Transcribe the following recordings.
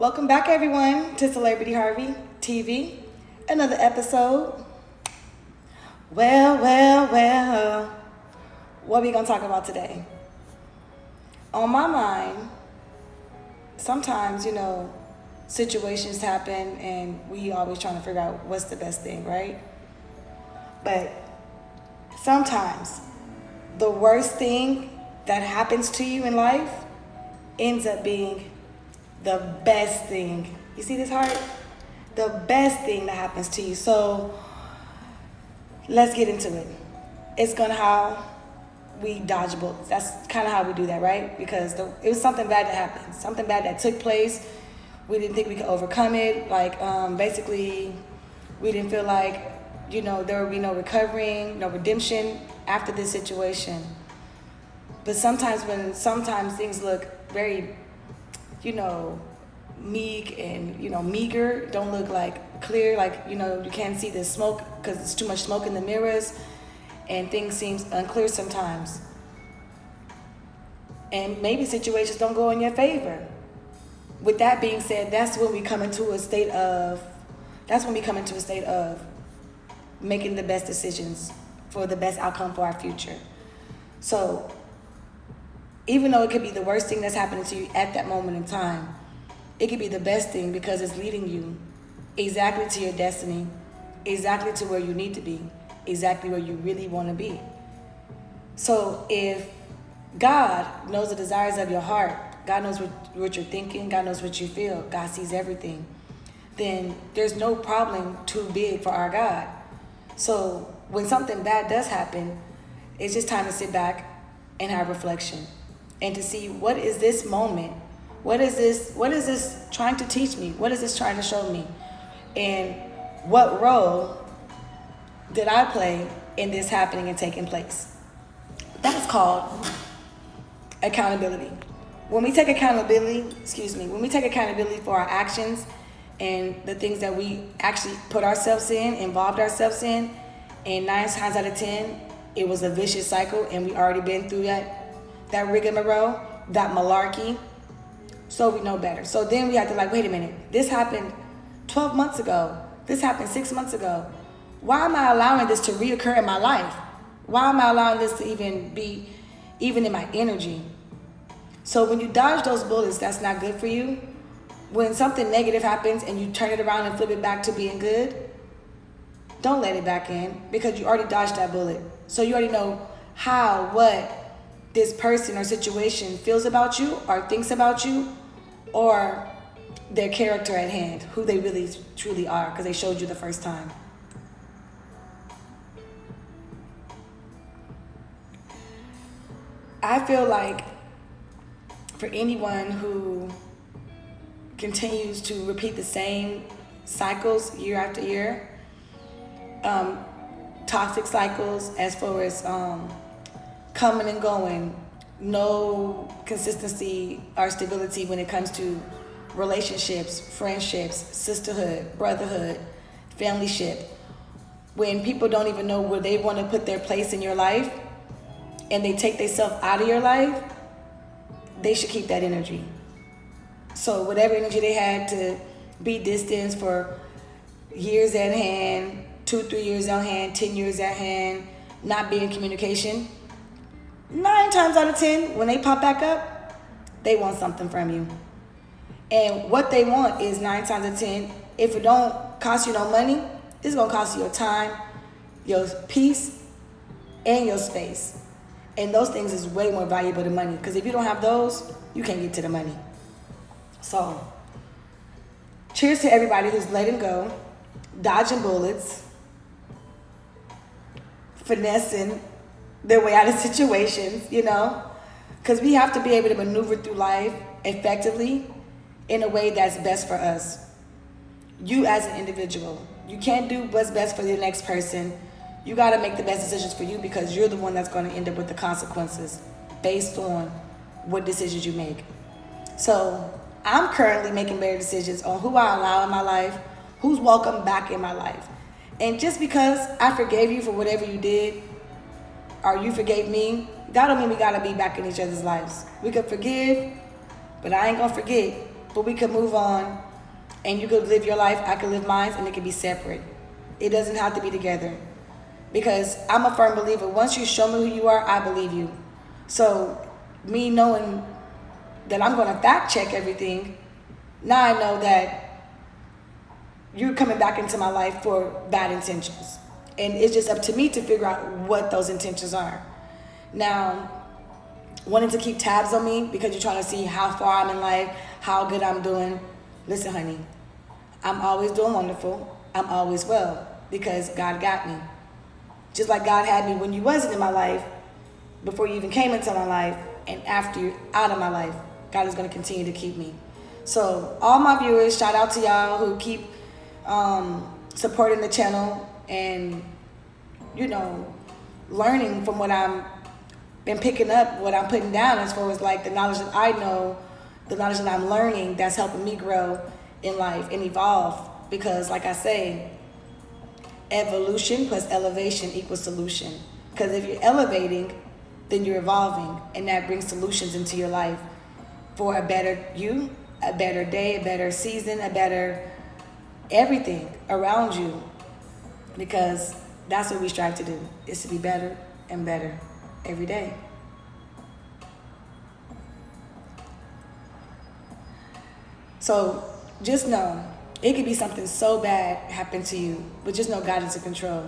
Welcome back, everyone, to Celebrity Harvey TV. Another episode. Well. What are we going to talk about today? On my mind, sometimes, situations happen and we always trying to figure out what's the best thing, right? But sometimes the worst thing that happens to you in life ends up being the best thing. You see this heart? The best thing that happens to you. So let's get into it. It's gonna how we dodge bullets. That's kind of how we do that, right? Because it was something bad that happened, something bad that took place. We didn't think we could overcome it. Basically, we didn't feel like, there would be no recovering, no redemption after this situation. But sometimes things look very, meek and, meager, don't look like clear, you can't see the smoke because there's too much smoke in the mirrors and things seem unclear sometimes. And maybe situations don't go in your favor. With that being said, that's when we come into a state of making the best decisions for the best outcome for our future. So even though it could be the worst thing that's happening to you at that moment in time, it could be the best thing because it's leading you exactly to your destiny, exactly to where you need to be, exactly where you really want to be. So if God knows the desires of your heart, God knows what you're thinking, God knows what you feel, God sees everything, then there's no problem too big for our God. So when something bad does happen, it's just time to sit back and have reflection and to see, what is this moment? What is this trying to teach me? What is this trying to show me? And what role did I play in this happening and taking place? That's called accountability. When we take accountability for our actions and the things that we actually put ourselves in, involved ourselves in, and 9 times out of 10, it was a vicious cycle, and we already been through that rigmarole, that malarkey, so we know better. So then we have to wait a minute, this happened 12 months ago, this happened 6 months ago. Why am I allowing this to reoccur in my life? Why am I allowing this to even be in my energy? So when you dodge those bullets, that's not good for you. When something negative happens and you turn it around and flip it back to being good, don't let it back in, because you already dodged that bullet. So you already know what this person or situation feels about you or thinks about you, or their character at hand, who they really truly are, because they showed you the first time. I feel like for anyone who continues to repeat the same cycles year after year, toxic cycles as far as coming and going, no consistency or stability when it comes to relationships, friendships, sisterhood, brotherhood, familyship. When people don't even know where they want to put their place in your life and they take themselves out of your life, they should keep that energy. So whatever energy they had to be distanced for years at hand, 2-3 years at hand, 10 years at hand, not be in communication, 9 times out of 10, when they pop back up, they want something from you. And what they want is 9 times out of 10, if it don't cost you no money, it's gonna cost you your time, your peace, and your space. And those things is way more valuable than money, because if you don't have those, you can't get to the money. So, cheers to everybody who's letting go, dodging bullets, finessing their way out of situations, because we have to be able to maneuver through life effectively in a way that's best for us. You as an individual, you can't do what's best for the next person. You got to make the best decisions for you, because you're the one that's going to end up with the consequences based on what decisions you make. So I'm currently making better decisions on who I allow in my life, who's welcome back in my life. And just because I forgave you for whatever you did, or you forgave me, that don't mean we got to be back in each other's lives. We could forgive, but I ain't going to forget. but we could move on, and you could live your life, I could live mine, and it could be separate. It doesn't have to be together. Because I'm a firm believer, once you show me who you are, I believe you. So me knowing that I'm going to fact check everything, now I know that you're coming back into my life for bad intentions. And it's just up to me to figure out what those intentions are. Now, wanting to keep tabs on me because you're trying to see how far I'm in life, how good I'm doing. Listen, honey, I'm always doing wonderful. I'm always well because God got me. Just like God had me when you wasn't in my life, before you even came into my life, and after you're out of my life, God is going to continue to keep me. So all my viewers, shout out to y'all who keep supporting the channel and, you know, learning from what I'm been picking up, what I'm putting down as far as like the knowledge that I know, the knowledge that I'm learning that's helping me grow in life and evolve. Because like I say, evolution plus elevation equals solution. Because if you're elevating, then you're evolving, and that brings solutions into your life for a better you, a better day, a better season, a better everything around you. Because that's what we strive to do, is to be better and better every day. So just know, it could be something so bad happen to you, but just know God is in control.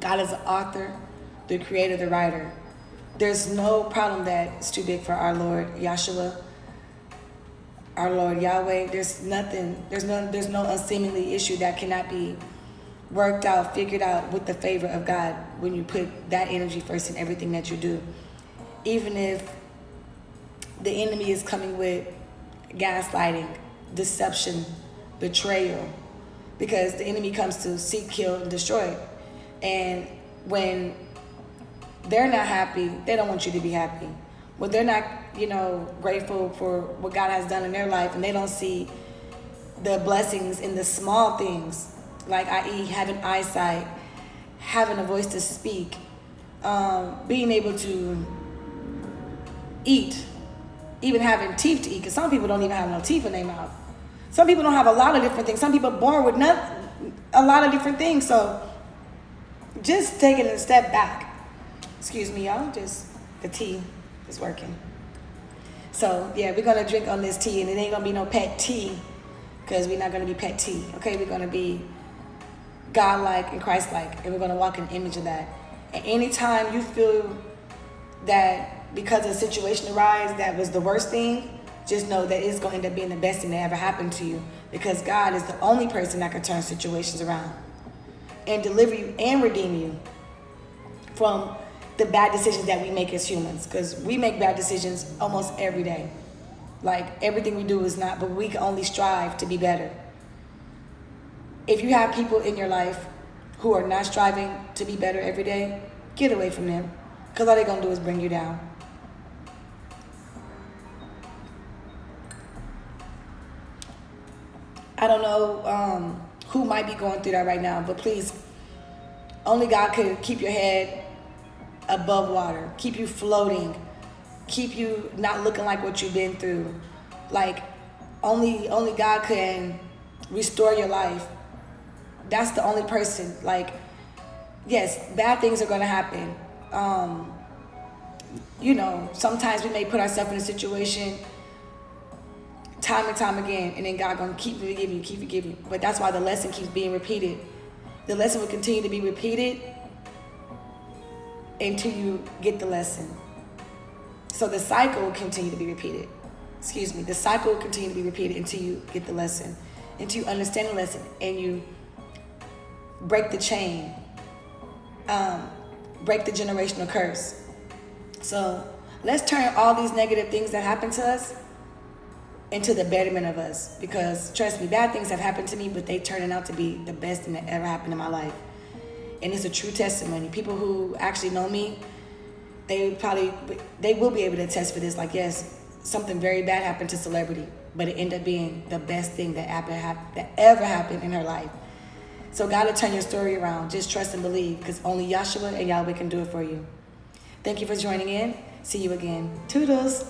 God is the author, the creator, the writer. There's no problem that's too big for our Lord Yahshua, our Lord Yahweh. There's no unseemly issue that cannot be worked out, figured out with the favor of God when you put that energy first in everything that you do. Even if the enemy is coming with gaslighting, deception, betrayal, because the enemy comes to seek, kill, and destroy. And when they're not happy, they don't want you to be happy. When they're not, grateful for what God has done in their life, and they don't see the blessings in the small things, like i.e. having eyesight, having a voice to speak, being able to eat, even having teeth to eat, because some people don't even have no teeth in their mouth. Some people don't have a lot of different things. Some people are born with a lot of different things. So just taking a step back. Excuse me, y'all. Just the tea is working. So yeah, we're gonna drink on this tea, and it ain't gonna be no pet tea, because we're not gonna be pet tea. Okay, we're gonna be God-like and Christ-like, and we're gonna walk in the image of that. And anytime you feel that because a situation arises that was the worst thing, just know that it's going to end up being the best thing that ever happened to you, because God is the only person that can turn situations around and deliver you and redeem you from the bad decisions that we make as humans, because we make bad decisions almost every day. Like everything we do is not, but we can only strive to be better. If you have people in your life who are not striving to be better every day, get away from them, because all they're going to do is bring you down. I don't know who might be going through that right now, but please, only God could keep your head above water, keep you floating, keep you not looking like what you've been through. Like only God can restore your life. That's the only person. Like, yes, bad things are going to happen. Sometimes we may put ourselves in a situation time and time again, and then God gonna keep forgiving you. But that's why the lesson keeps being repeated. The lesson will continue to be repeated until you get the lesson. So the cycle will continue to be repeated. The cycle will continue to be repeated until you get the lesson, until you understand the lesson, and you break the chain, break the generational curse. So let's turn all these negative things that happen to us into the betterment of us, because trust me, bad things have happened to me, but they turning out to be the best thing that ever happened in my life. And it's a true testimony. People who actually know me, they will be able to attest for this. Like, yes, something very bad happened to celebrity, but it ended up being the best thing that ever happened in her life. So God will turn your story around. Just trust and believe, because only Yahshua and Yahweh can do it for you. Thank you for joining in. See you again. Toodles.